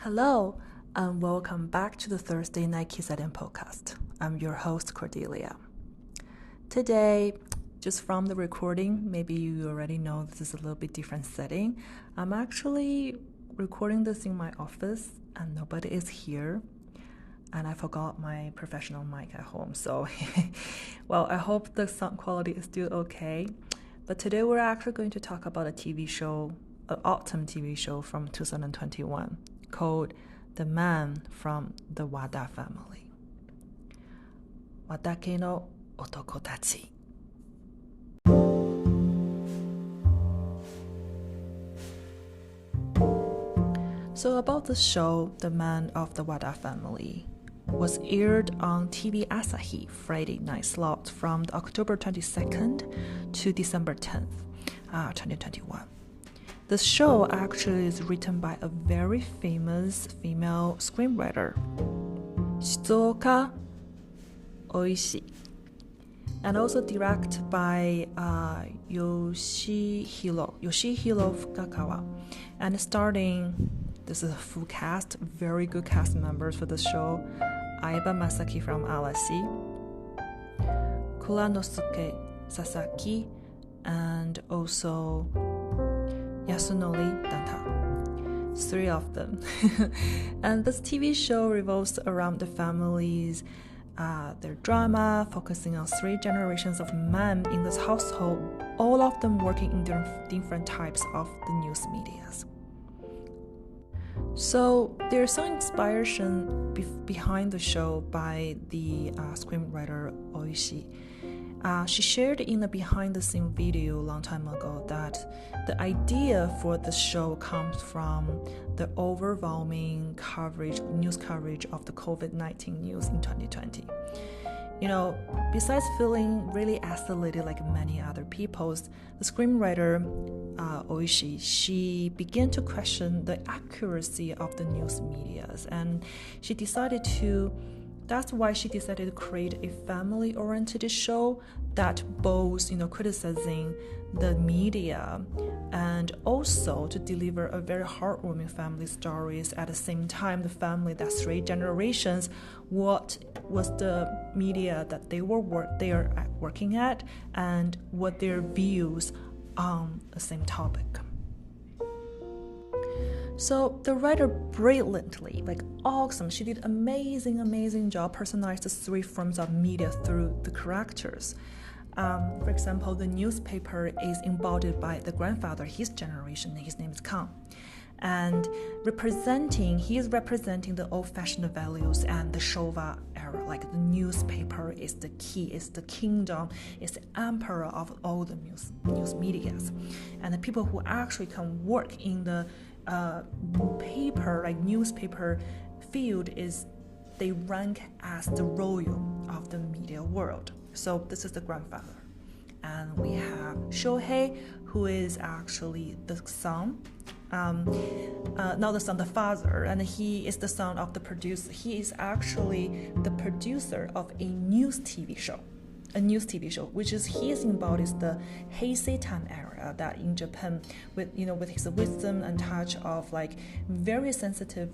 Hello, and welcome back to the Thursday Night Kissaten podcast. I'm your host, Cordelia. Today, just from the recording, maybe you already know this is a little bit different setting. I'm actually recording this in my office, and nobody is here. And I forgot my professional mic at home, so well, I hope the sound quality is still okay. But today we're actually going to talk about a TV show, an autumn TV show from 2021 called The Man from the Wada Family. 和田家の男たち. So about the show, The Man of the Wada Family was aired on TV Asahi Friday night slot from October 22nd to December 10th, 2021. The show actually is written by a very famous female screenwriter, Shizuoka Oishi, and also directed by Yoshihiro Fukakawa, and starting, this is a full cast, very good cast members for the show: Aiba Masaki from Alasi, Kuranosuke Sasaki, and also Yasunori Danta. 3 of them. And this TV show revolves around the families, their drama, focusing on 3 generations of men in this household, all of them working in different types of the news medias. So there's some inspiration behind the show by the screenwriter Oishi. She shared in a behind-the-scenes video a long time ago that the idea for the show comes from the overwhelming news coverage of the COVID-19 news in 2020. You know, besides feeling really isolated like many other people, the screenwriter Oishi, she began to question the accuracy of the news medias, and that's why she decided to create a family-oriented show that both, criticizing the media and also to deliver a very heartwarming family stories. At the same time, the family, that 3 generations, what was the media that they are working at, and what their views on the same topic. So the writer brilliantly, awesome, she did amazing job, personalized the 3 forms of media through the characters. For example, the newspaper is embodied by the grandfather, his generation, his name is Kang. And he is representing the old-fashioned values and the Showa era, like the newspaper is the key, is the kingdom, is the emperor of all the news medias. And the people who actually can work in the newspaper field they rank as the royal of the media world. So this is the grandfather. And we have Shohei, who is actually the son, not the son, the father, and he is the son of the producer. He is actually the producer of a news TV show, which is he embodies the Heisei time era that in Japan, with his wisdom and touch of very sensitive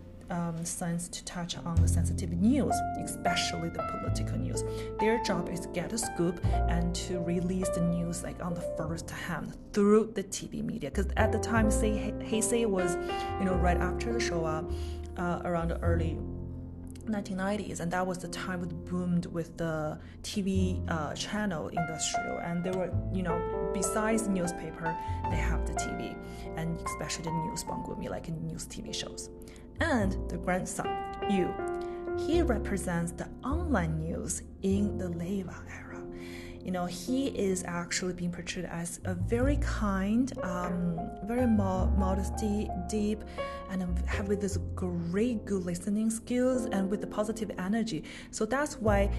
sense to touch on the sensitive news, especially the political news. Their job is to get a scoop and to release the news on the first hand through the TV media. Because at the time, Heisei was, right after the Showa, around the early 1990s, and that was the time it boomed with the TV channel industry, and there were, besides the newspaper, they have the TV, and especially the news bangumi, like news TV shows. And the grandson, Yu, he represents the online news in the Leiwa era. He is actually being portrayed as a very kind, very modesty, deep, and have with this great good listening skills and with the positive energy. So that's why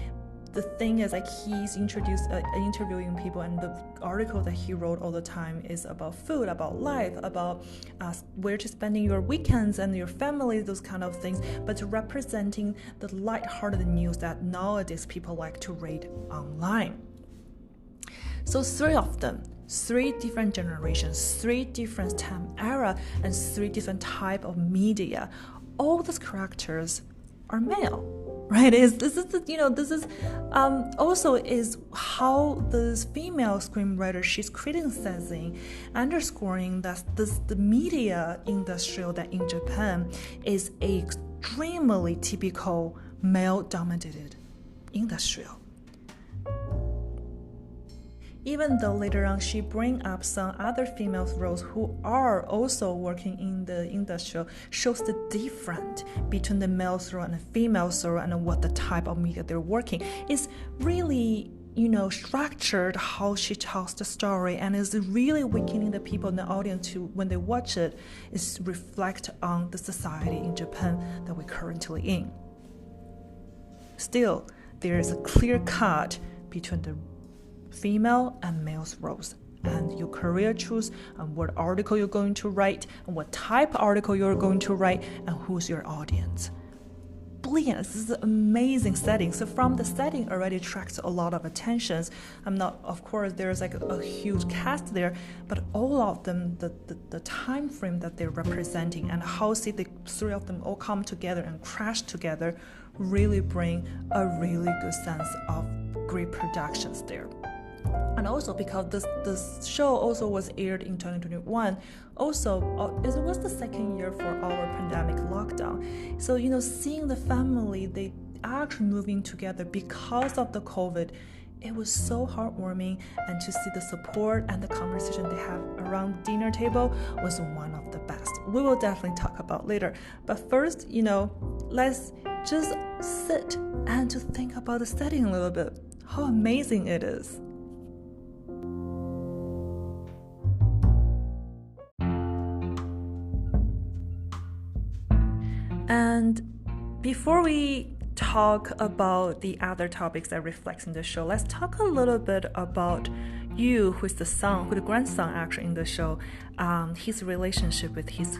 the thing is he's interviewing people, and the article that he wrote all the time is about food, about life, about where to spending your weekends and your family, those kind of things, but representing the light-hearted news that nowadays people like to read online. So 3 of them, 3 different generations, 3 different time era, and 3 different type of media. All these characters are male, right? This is also is how this female screenwriter, she's criticizing, underscoring that the media industry that in Japan is a extremely typical male-dominated industry. Even though later on she bring up some other female roles who are also working in the industry, shows the difference between the male role and the female role and what the type of media they're working. It's really, structured how she tells the story, and is really weakening the people in the audience to, when they watch it, is reflect on the society in Japan that we're currently in. Still, there is a clear cut between the female and male's roles, and your career choose, and what article you're going to write, and what type of article you're going to write, and who's your audience. Brilliant. This is an amazing setting. So from the setting already attracts a lot of attentions. Of course, there's like a huge cast there, but all of them, the time frame that they're representing and how the 3 of them all come together and crash together really bring a really good sense of great productions there. And also because this show also was aired in 2021, also it was the 2nd year for our pandemic lockdown. So seeing the family, they actually moving together because of the COVID, it was so heartwarming, and to see the support and the conversation they have around the dinner table was one of the best. We will definitely talk about later. But first, let's just sit and to think about the setting a little bit. How amazing it is. And before we talk about the other topics that reflects in the show, let's talk a little bit about Yu, who is the grandson actually in the show, his relationship with his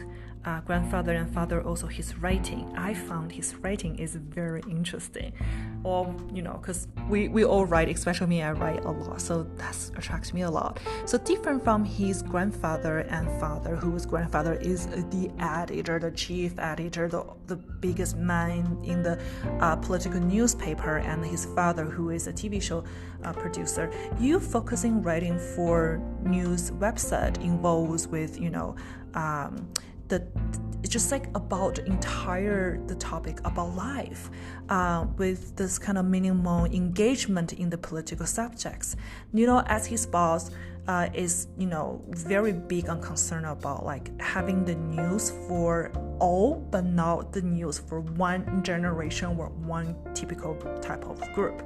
grandfather and father, also his writing. I found his writing is very interesting. Well, because we all write, especially me, I write a lot, so that attracts me a lot. So different from his grandfather and father, whose grandfather is the editor, the chief editor, the biggest man in the political newspaper, and his father, who is a TV show producer. You focusing writing for news website involves with, it's just like about the topic about life, with this kind of minimum engagement in the political subjects. As his boss is very big and concerned about like having the news for all, but not the news for one generation or one typical type of group.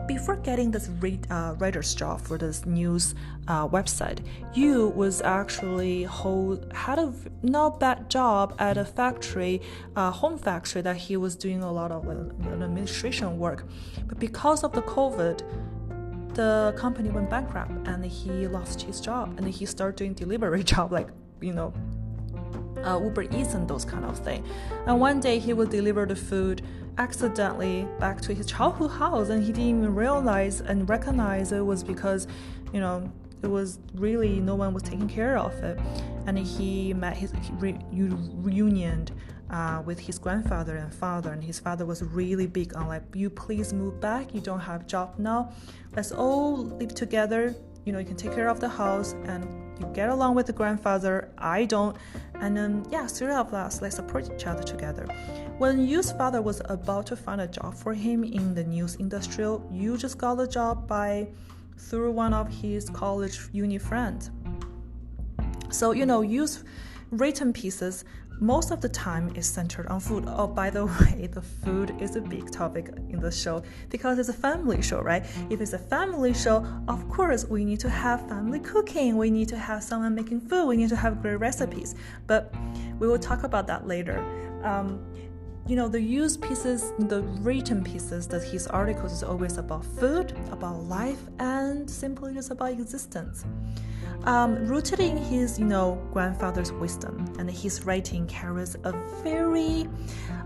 Before getting this writer's job for this news website, Yu was actually had a not bad job at a factory, home factory, that he was doing a lot of administration work. But because of the COVID, the company went bankrupt and he lost his job, and he started doing delivery job like Uber Eats and those kind of thing. And one day he would deliver the food accidentally back to his childhood house, and he didn't even realize and recognize it was because it was really no one was taking care of it. And he met his reunion with his grandfather and father, and his father was really big on like, you please move back, you don't have job now, let's all live together, you can take care of the house and you get along with the grandfather, I don't, and then 3 of us, let's support each other together. When Yu's father was about to find a job for him in the news industry, Yu just got the job through one of his college uni friends. So Yu's written pieces most of the time is centered on food. Oh, by the way, the food is a big topic in the show because it's a family show, right? If it's a family show, of course, we need to have family cooking. We need to have someone making food. We need to have great recipes. But we will talk about that later. The used pieces, the written pieces, that his articles is always about food, about life, and simply just about existence. Rooted in his, grandfather's wisdom, and his writing carries a very,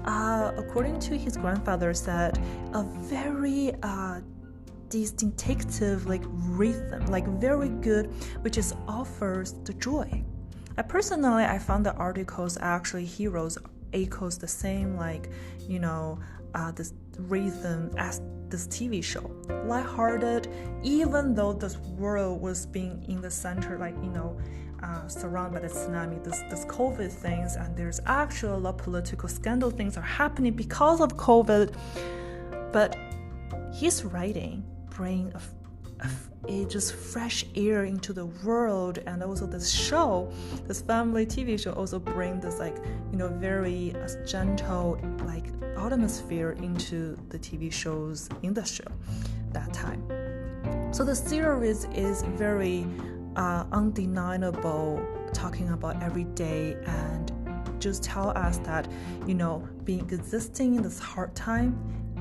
according to his grandfather said, a very distinctive like rhythm, like very good, which is offers the joy. I found the articles actually heroes echoes the same like this rhythm as this TV show, lighthearted, even though this world was being in the center, like surrounded by the tsunami, this COVID things, and there's actually a lot of political scandal things are happening because of COVID. But his writing bring a just fresh air into the world, and also this show, this family TV show, also bring this like very gentle like atmosphere into the TV shows industry that time. So the series is very undeniable, talking about every day, and just tell us that being existing in this hard time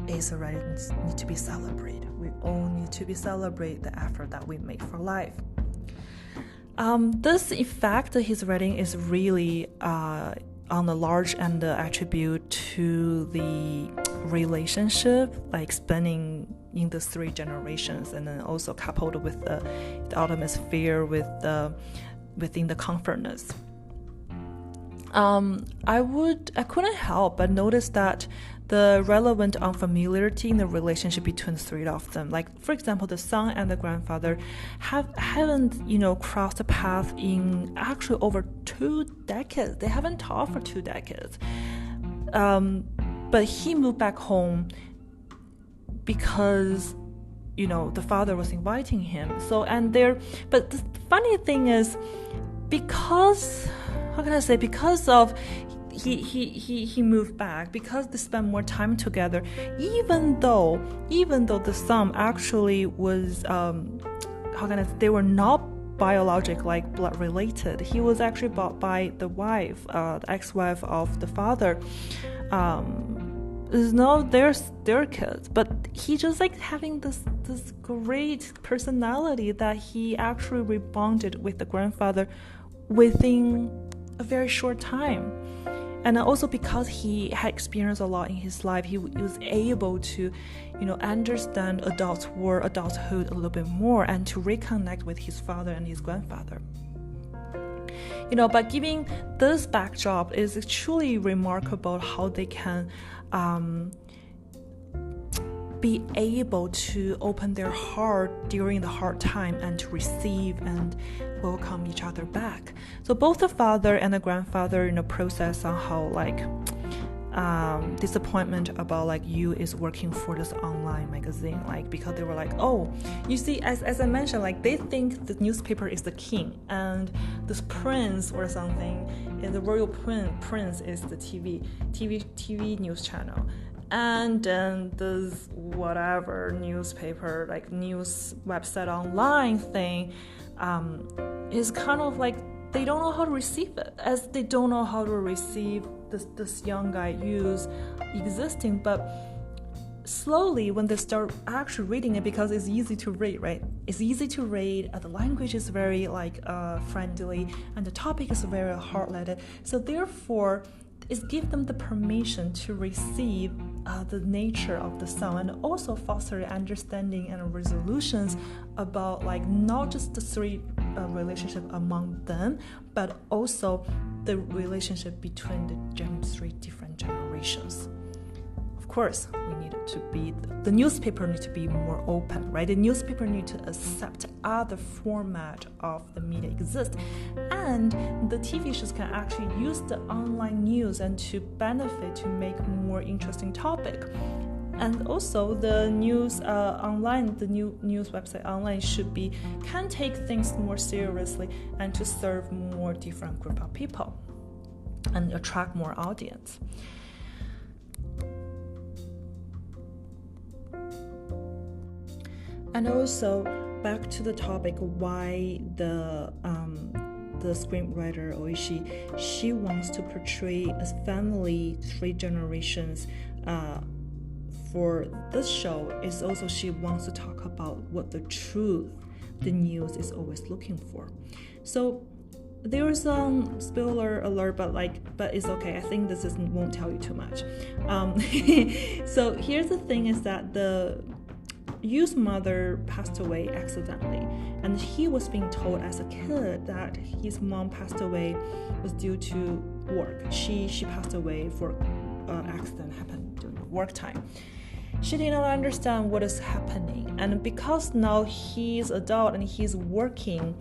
is already need to be celebrated. We all need to be celebrate the effort that we make for life. This effect that he's writing is really on the large end attribute to the relationship, like spanning in the 3 generations, and then also coupled with the atmosphere within the comfortness. I couldn't help but notice that the relevant unfamiliarity in the relationship between the 3 of them, like for example the son and the grandfather haven't crossed the path in actually over 2 decades. They haven't talked for 2 decades, but he moved back home because the father was inviting him. But the funny thing is, because of he moved back, because they spent more time together, even though the son actually was they were not biologic like blood related. He was actually bought by the wife, the ex-wife of the father. Their kids, but he just like having this great personality that he actually rebonded with the grandfather within a very short time. And also because he had experienced a lot in his life, he was able to understand adulthood a little bit more, and to reconnect with his father and his grandfather. But giving this backdrop, is truly remarkable how they can be able to open their heart during the hard time and to receive and welcome each other back. So both the father and the grandfather process somehow like disappointment about like you is working for this online magazine, like because they were like, oh, you see, as I mentioned, like they think the newspaper is the king, and this prince or something, and the royal prince is the TV news channel. And then this whatever newspaper, like news website online thing, is kind of like they don't know how to receive it, as they don't know how to receive this young guy use existing. But slowly, when they start actually reading it, because it's easy to read, right? It's easy to read. The language is very like friendly, and the topic is very hard-headed. So therefore, it gives them the permission to receive the nature of the song, and also foster understanding and resolutions about like not just the 3 relationship among them, but also the relationship between the 3 different generations. Of course, the newspaper need to be more open, right? The newspaper need to accept other format of the media exist, and the TV shows can actually use the online news and to benefit to make more interesting topic. And also the news online, the new news website online can take things more seriously and to serve more different group of people and attract more audience. And also back to the topic, why the screenwriter Oishi, she wants to portray a family 3 generations for this show, is also she wants to talk about what the truth the news is always looking for. So there is some spoiler alert, but it's okay. I think this won't tell you too much. So here's the thing, is that Yu's mother passed away accidentally, and he was being told as a kid that his mom passed away was due to work. She passed away for accident happened during work time. She did not understand what is happening, and because now he's adult and he's working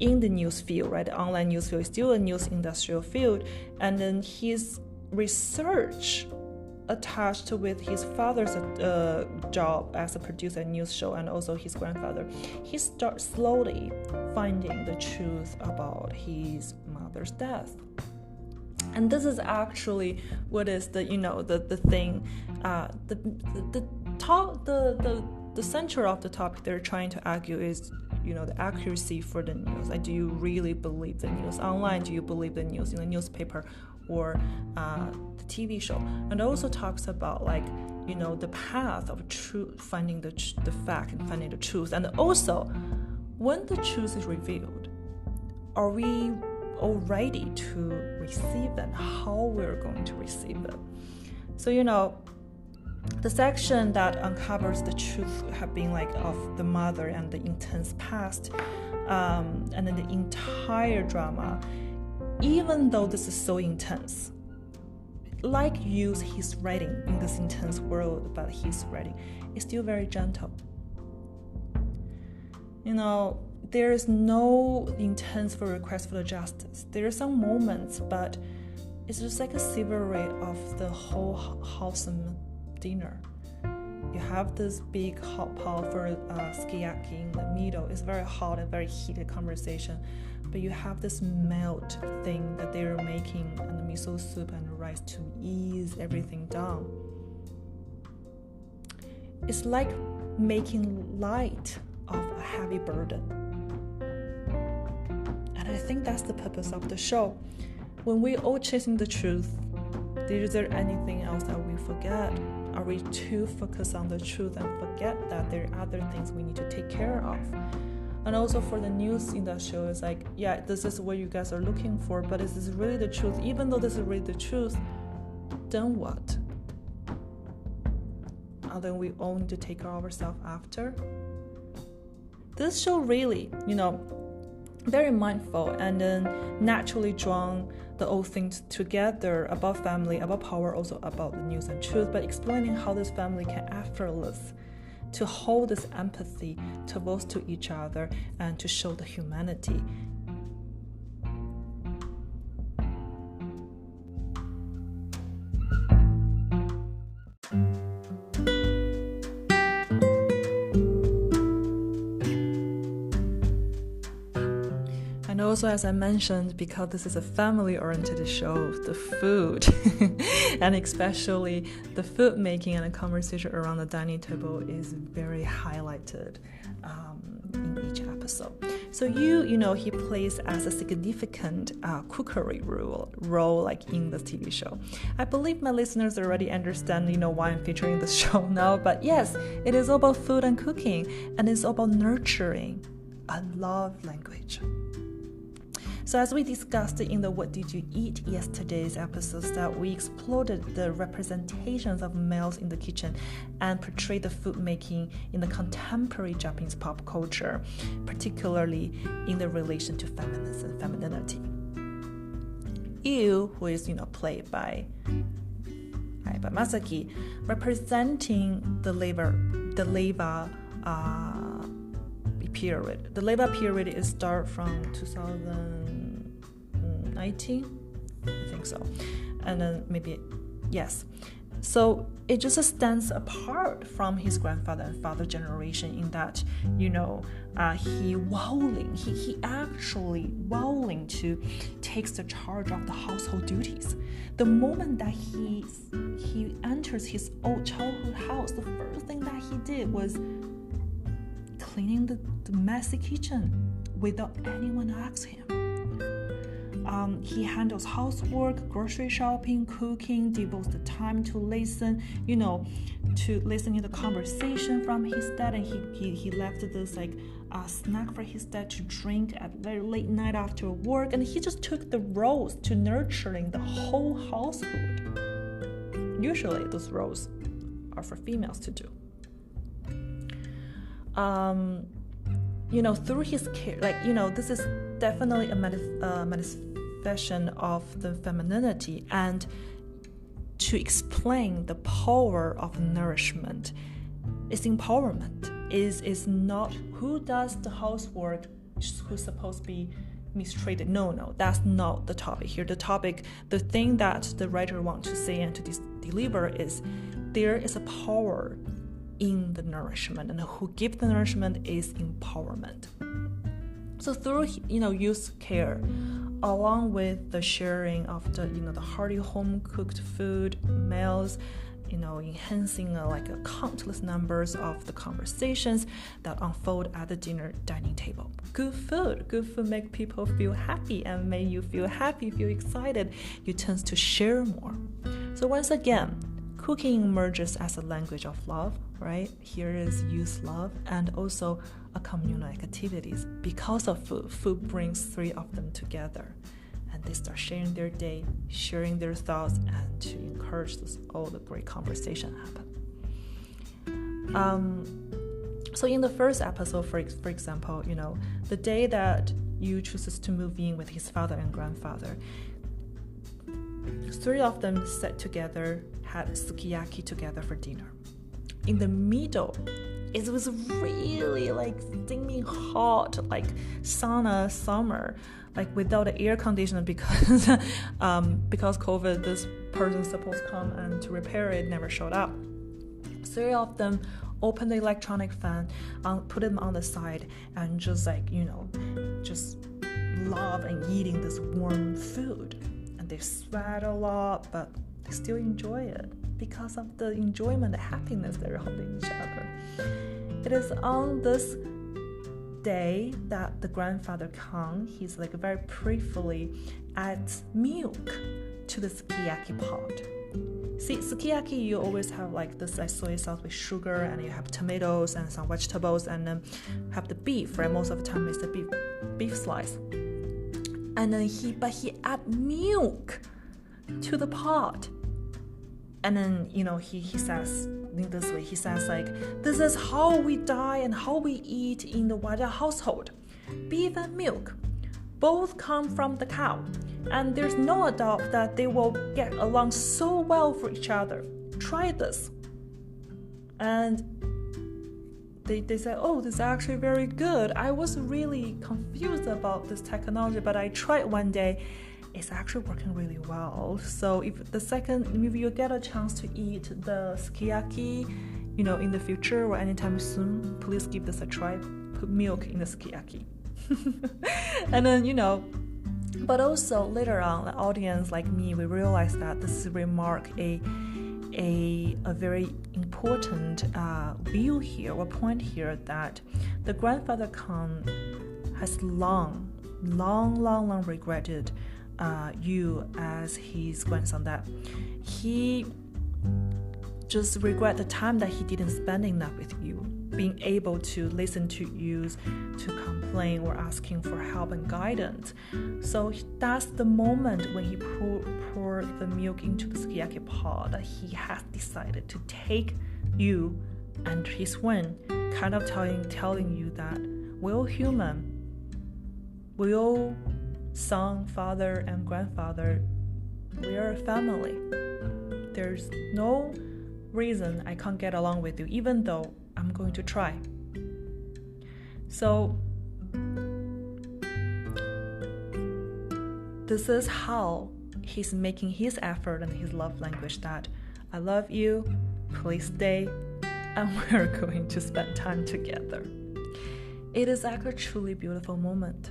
in the news field, right? The online news field is still a news industrial field, and then his research attached with his father's job as a producer at news show and also his grandfather, he starts slowly finding the truth about his mother's death. And this is actually what is the thing, the center of the topic they're trying to argue is the accuracy for the news. Like, do you really believe the news online? Do you believe the news in the newspaper or the TV show? And also talks about the path of truth, finding the fact and finding the truth. And also, when the truth is revealed, are we all ready to receive it? How we're going to receive it? So the section that uncovers the truth have been of the mother and the intense past, and then the entire drama. Even though this is so intense, Yu's his writing in this intense world, but his writing is still very gentle. There is no intense for request for the justice. There are some moments, but it's just like a silhouette of the whole wholesome dinner. You have this big hot pot for sukiyaki in the middle. It's very hot and very heated conversation, but you have this melt thing that they're making and the miso soup and the rice to ease everything down. It's like making light of a heavy burden. And I think that's the purpose of the show. When we all chasing the truth, is there anything else that we forget? Are we too focused on the truth and forget that there are other things we need to take care of? And also for the news industry, it's this is what you guys are looking for, but is this really the truth? Even though this is really the truth, then what? And then we all need to take care of ourselves after? This show really, very mindful and then naturally drawn the old things together about family, about power, also about the news and truth, but explaining how this family can effortless to hold this empathy towards to each other and to show the humanity. And also, as I mentioned, because this is a family-oriented show, the food, and especially the food making and the conversation around the dining table is very highlighted in each episode. So he plays as a significant cookery role in the TV show. I believe my listeners already understand, why I'm featuring this show now. But yes, it is all about food and cooking, and it's all about nurturing a love language. So as we discussed in the What Did You Eat Yesterday's episodes, that we explored the representations of males in the kitchen and portrayed the food making in the contemporary Japanese pop culture, particularly in the relation to feminism, femininity. Yu, who is played by Masaki, representing the labor period. The labor period is start from 2019, I think so, and then maybe yes. So it just stands apart from his grandfather and father generation in that he actually willing to takes the charge of the household duties. The moment that he enters his old childhood house, the first thing that he did was cleaning the messy kitchen without anyone asking him. He handles housework, grocery shopping, cooking, devotes the time to listen, to listening to the conversation from his dad, and he left this snack for his dad to drink at very late night after work, and he just took the roles to nurturing the whole household. Usually those roles are for females to do. through his care, this is definitely a manifestation of the femininity, and to explain the power of nourishment is empowerment. Is not who does the housework, who's supposed to be mistreated. No, that's not the topic here. The thing that the writer wants to say and to deliver is there is a power in the nourishment, and who gives the nourishment is empowerment. So through youth care, along with the sharing of the hearty home cooked food meals, enhancing countless numbers of the conversations that unfold at the dining table. Good food make people feel happy, and make you feel happy, feel excited. You tend to share more. So once again, cooking emerges as a language of love, right? Here is youth love, and also a communal activities. Because of food brings three of them together. And they start sharing their day, sharing their thoughts, and to encourage all the great conversation happen. So in the first episode, for example, the day that Yu chooses to move in with his father and grandfather, three of them sat together, had sukiyaki together for dinner. In the middle, it was really steaming hot, sauna summer, without the air conditioner because COVID, this person's supposed to come and to repair it, never showed up. Three of them opened the electronic fan, put them on the side, and just love and eating this warm food. And they sweat a lot, but they still enjoy it because of the enjoyment, the happiness they're holding each other. It is on this day that the grandfather comes. He's very prayerfully adds milk to the sukiyaki pot. See, sukiyaki, you always have this soy sauce with sugar, and you have tomatoes and some vegetables, and then have the beef, right? Most of the time it's the beef slice. And then he add milk to the pot. And then, he says in this way, he says this is how we die and how we eat in the Wada household. Beef and milk both come from the cow, and there's no doubt that they will get along so well for each other. Try this. And they say, oh, this is actually very good. I was really confused about this technology, but I tried one day. It's actually working really well. So if you get a chance to eat the sukiyaki, in the future or anytime soon, please give this a try. Put milk in the sukiyaki. And then, but also later on, the audience like me, we realized that this remark a very important view here, or point here, that the grandfather Khan has long regretted you as his grandson, that he just regret the time that he didn't spend enough with you, being able to listen to you, to complain or asking for help and guidance. So that's the moment when he poured the milk into the sukiyaki pot that he has decided to take you and his twin, kind of telling you that we're all human, we all son, father, and grandfather, we are a family. There's no reason I can't get along with you, even though I'm going to try. So this is how he's making his effort and his love language, that I love you, please stay, and we're going to spend time together. It is actually a truly beautiful moment.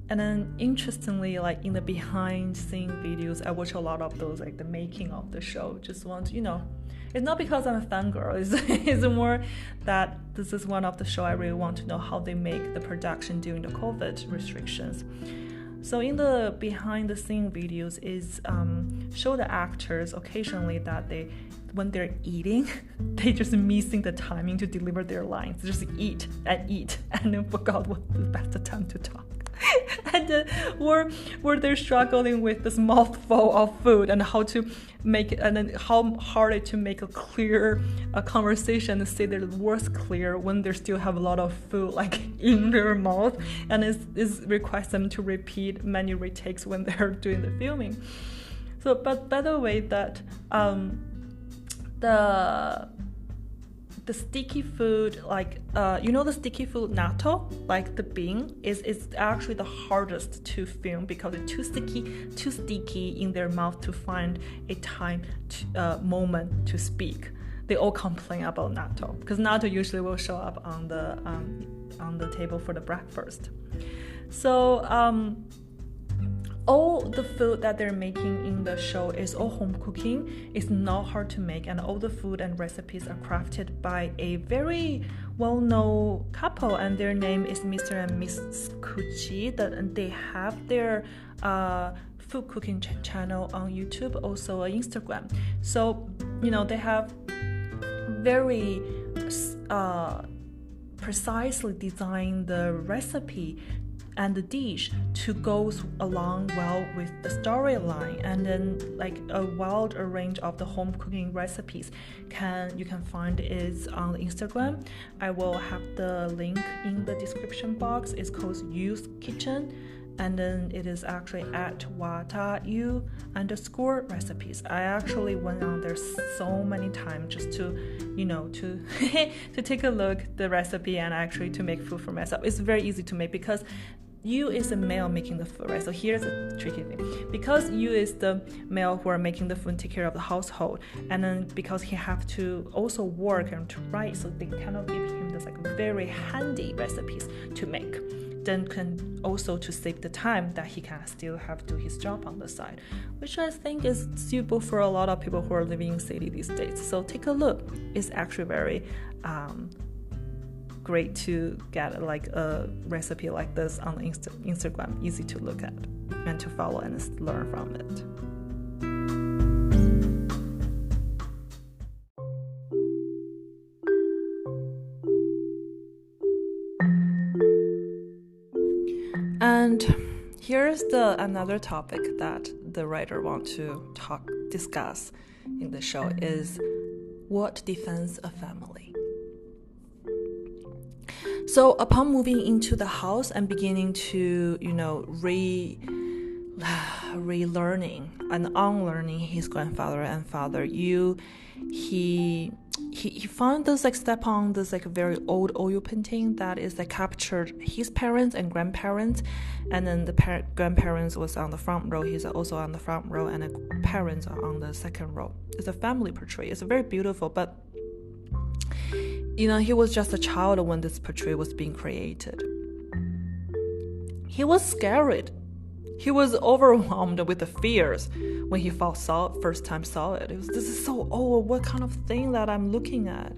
And then interestingly, in the behind scene videos, I watch a lot of those, the making of the show. Just want to, it's not because I'm a fangirl, it's more that this is one of the show I really want to know how they make the production during the COVID restrictions. So in the behind the scene videos is show the actors occasionally that when they're eating, they just missing the timing to deliver their lines. They just eat and then forgot what the best time to talk. and where they're struggling with this mouthful of food and how to make it, and then how hard to make a clear conversation and say their words clear when they still have a lot of food like in their mouth, and it requires them to repeat many retakes when they're doing the filming. So, but by the way, that the sticky food, like the sticky food natto, like the bean, is actually the hardest to film because it's too sticky in their mouth to find a moment to speak. They all complain about natto because natto usually will show up on the table for the breakfast. So all the food that they're making in the show is all home cooking. It's not hard to make, and all the food and recipes are crafted by a very well-known couple, and their name is Mr. and Miss Kuchi. And they have their food cooking channel on YouTube, also on Instagram. So they have very precisely designed the recipe and the dish to go along well with the storyline, and then like a wild range of the home cooking recipes you can find is on Instagram. I will have the link in the description box. It's called Youth Kitchen, and then it is actually at Wada_recipes. I actually went on there so many times just to to take a look at the recipe and actually to make food for myself. It's very easy to make because you is a male making the food, right? So here's the tricky thing. Because you is the male who are making the food and take care of the household, and then because he have to also work and to write, so they cannot give him this like very handy recipes to make. Then can also to save the time that he can still have to do his job on the side, which I think is suitable for a lot of people who are living in city these days. So take a look. It's actually very great to get like a recipe like this on Instagram, easy to look at and to follow and learn from it. And here's another topic that the writer wants to discuss in the show is what defines a family. So upon moving into the house and beginning to, relearning and unlearning his grandfather and father, he found this like step on this like very old oil painting that is like captured his parents and grandparents, and then the grandparents was on the front row. He's also on the front row, and the parents are on the second row. It's a family portrait. It's very beautiful, but he was just a child when this portrait was being created. He was scared. He was overwhelmed with the fears when he first time saw it. This is so old. What kind of thing that I'm looking at?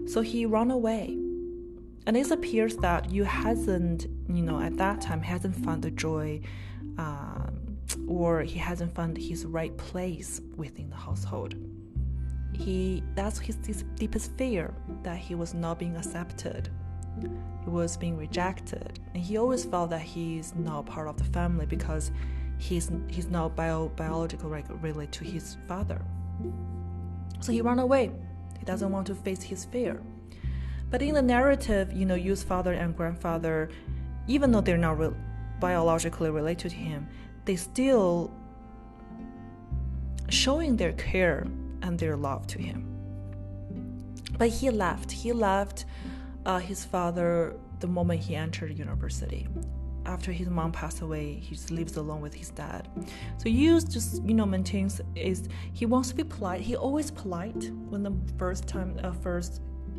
So he ran away. And it appears that you hasn't, at that time, hasn't found the joy or he hasn't found his right place within the household. That's his deepest fear, that he was not being accepted. He was being rejected, and he always felt that he's not part of the family because he's not biologically related to his father. So he ran away. He doesn't want to face his fear. But in the narrative, Yu's father and grandfather, even though they're not biologically related to him, they still showing their care and their love to him. But he left his father the moment he entered university. After his mom passed away, he just lives alone with his dad. So Yu just maintains he wants to be polite. He always polite when the first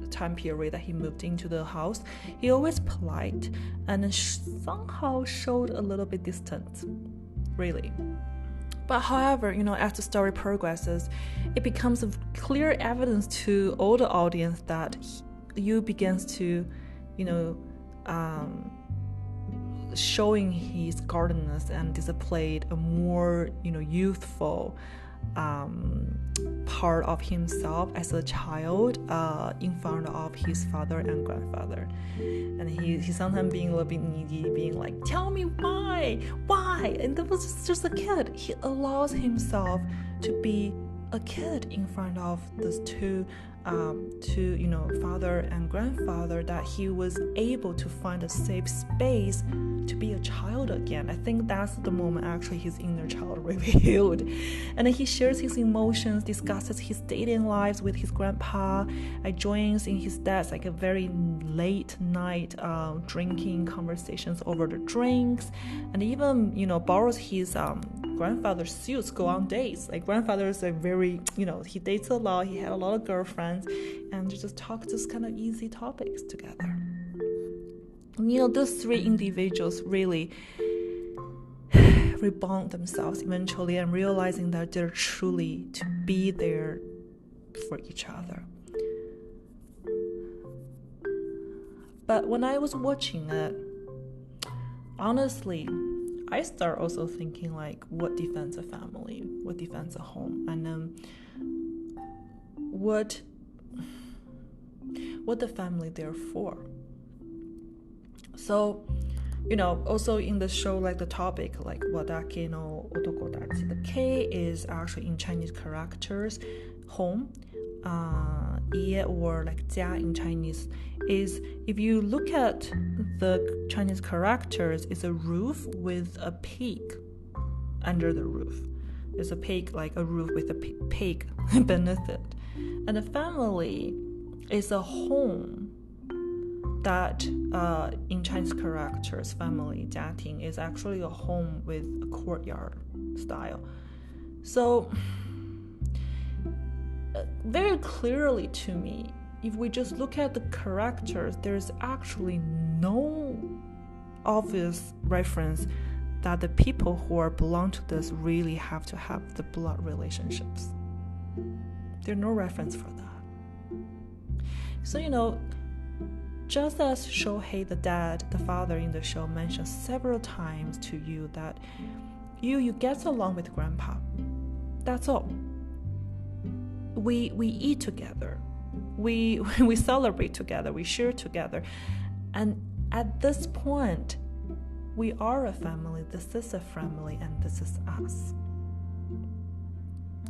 time period that he moved into the house. He always polite and somehow showed a little bit distant, really. But however, as the story progresses, it becomes a clear evidence to all the audience that Yu begins to, showing his gardeners and displayed a more, youthful part of himself as a child in front of his father and grandfather. And he sometimes being a little bit needy, being like, tell me why? And that was just a kid. He allows himself to be a kid in front of those two father and grandfather, that he was able to find a safe space to be a child again. I think that's the moment actually his inner child revealed. And then he shares his emotions, discusses his dating lives with his grandpa, joins in his dad's like a very late night drinking conversations over the drinks, and even borrows his grandfather's suits, go on dates. Like grandfather's a very, he dates a lot, he had a lot of girlfriends, and just talk just kind of easy topics together. Those three individuals really rebound themselves eventually and realizing that they're truly to be there for each other. But when I was watching it, honestly, I start also thinking like, what defines a family? What defines a home? And then what the family there for? So, also in the show, like the topic, like Wada家の男たち, the K is actually in Chinese characters, home, 家 or like 家 in Chinese is, if you look at the Chinese characters, it's a roof with a pig under the roof. There's a pig, like a roof with a pig beneath it. And a family is a home that in Chinese characters, family, 家庭, is actually a home with a courtyard style. So very clearly to me, if we just look at the characters, there's actually no obvious reference that the people who are belong to this really have to have the blood relationships. There's no reference for that. So, just as Shohei, the dad, the father in the show, mentioned several times to you that you get along with grandpa. That's all. We eat together. We celebrate together. We share together. And at this point, we are a family. This is a family, and this is us.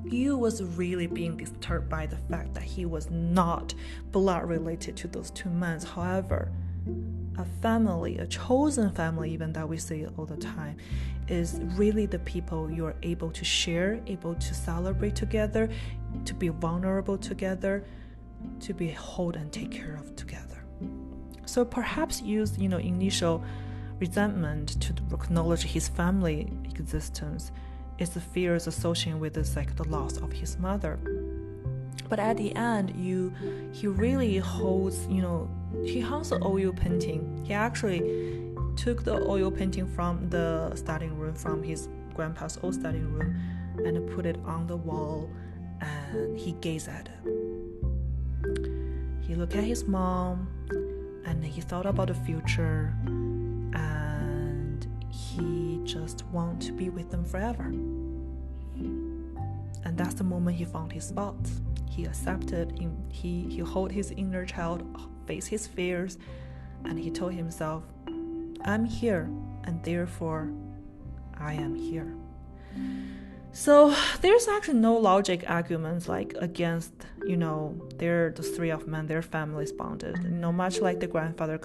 Yu was really being disturbed by the fact that he was not blood related to those two men. However, a family, a chosen family, even that we say all the time, is really the people you're able to share, able to celebrate together, to be vulnerable together, to be held and take care of together. So perhaps Yu's, initial resentment to acknowledge his family existence is the fears associated with this, like the loss of his mother. But at the end, he really holds, he has an oil painting. He actually took the oil painting from the study room, from his grandpa's old study room, and put it on the wall, and he gazed at it. He looked at his mom, and he thought about the future, and he just wanted to be with them forever. And that's the moment he found his spot. He accepted, he held his inner child, faced his fears, and he told himself, I'm here, and therefore I am here. So there's actually no logic arguments like against, they're the three of men, their families bonded. Much like the grandfather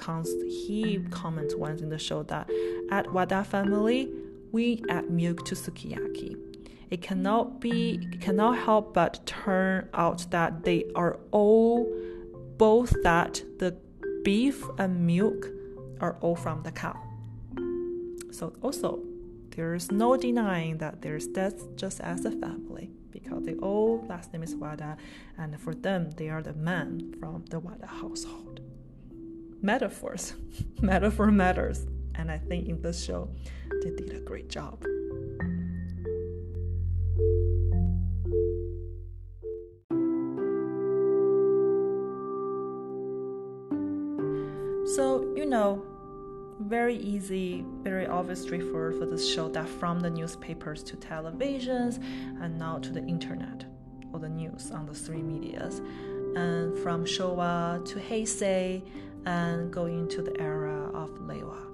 he comments once in the show that at Wada family, we add milk to sukiyaki. It cannot help but turn out that they are both that the beef and milk are all from the cow. So also, there's no denying that there's death just as a family, because they all last name is Wada, and for them, they are the men from the Wada household. Metaphors. Metaphor matters. And I think in this show, they did a great job. So, very easy, very obvious, straightforward for this show, that from the newspapers to televisions and now to the internet or the news on the three medias, and from Showa to Heisei and going into the era of Reiwa,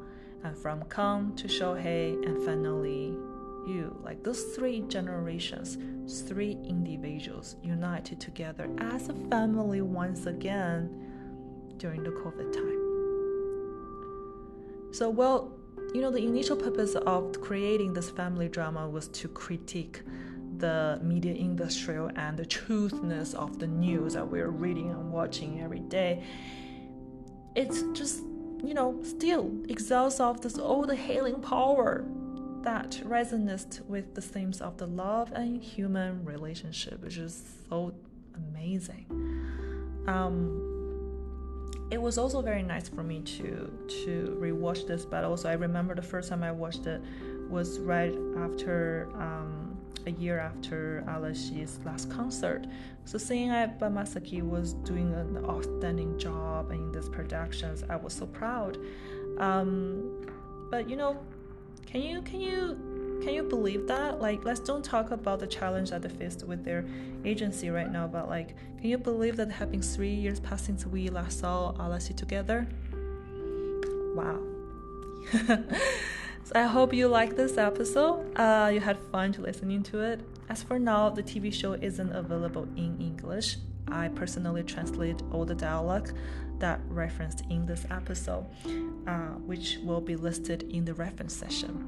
and from Kang to Shohei, and finally you. Like those three generations, three individuals united together as a family once again during the COVID time. So, well, the initial purpose of creating this family drama was to critique the media industry and the truthness of the news that we're reading and watching every day. It's just, still exhausts of this old healing power that resonates with the themes of the love and human relationship, which is so amazing. It was also very nice for me to rewatch this, but also I remember the first time I watched it was right after a year after Arashi's last concert. So seeing that Masaki was doing an outstanding job in these productions, I was so proud. But can you believe that? Like, let's don't talk about the challenge that they faced with their agency right now, but like, can you believe that having 3 years passed since we last saw Arashi together? Wow. So I hope you liked this episode. You had fun listening to it. As for now, the TV show isn't available in English. I personally translate all the dialogue that referenced in this episode, which will be listed in the reference section.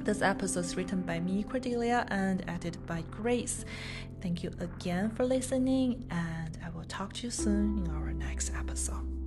This episode is written by me, Cordelia, and edited by Grace. Thank you again for listening, and I will talk to you soon in our next episode.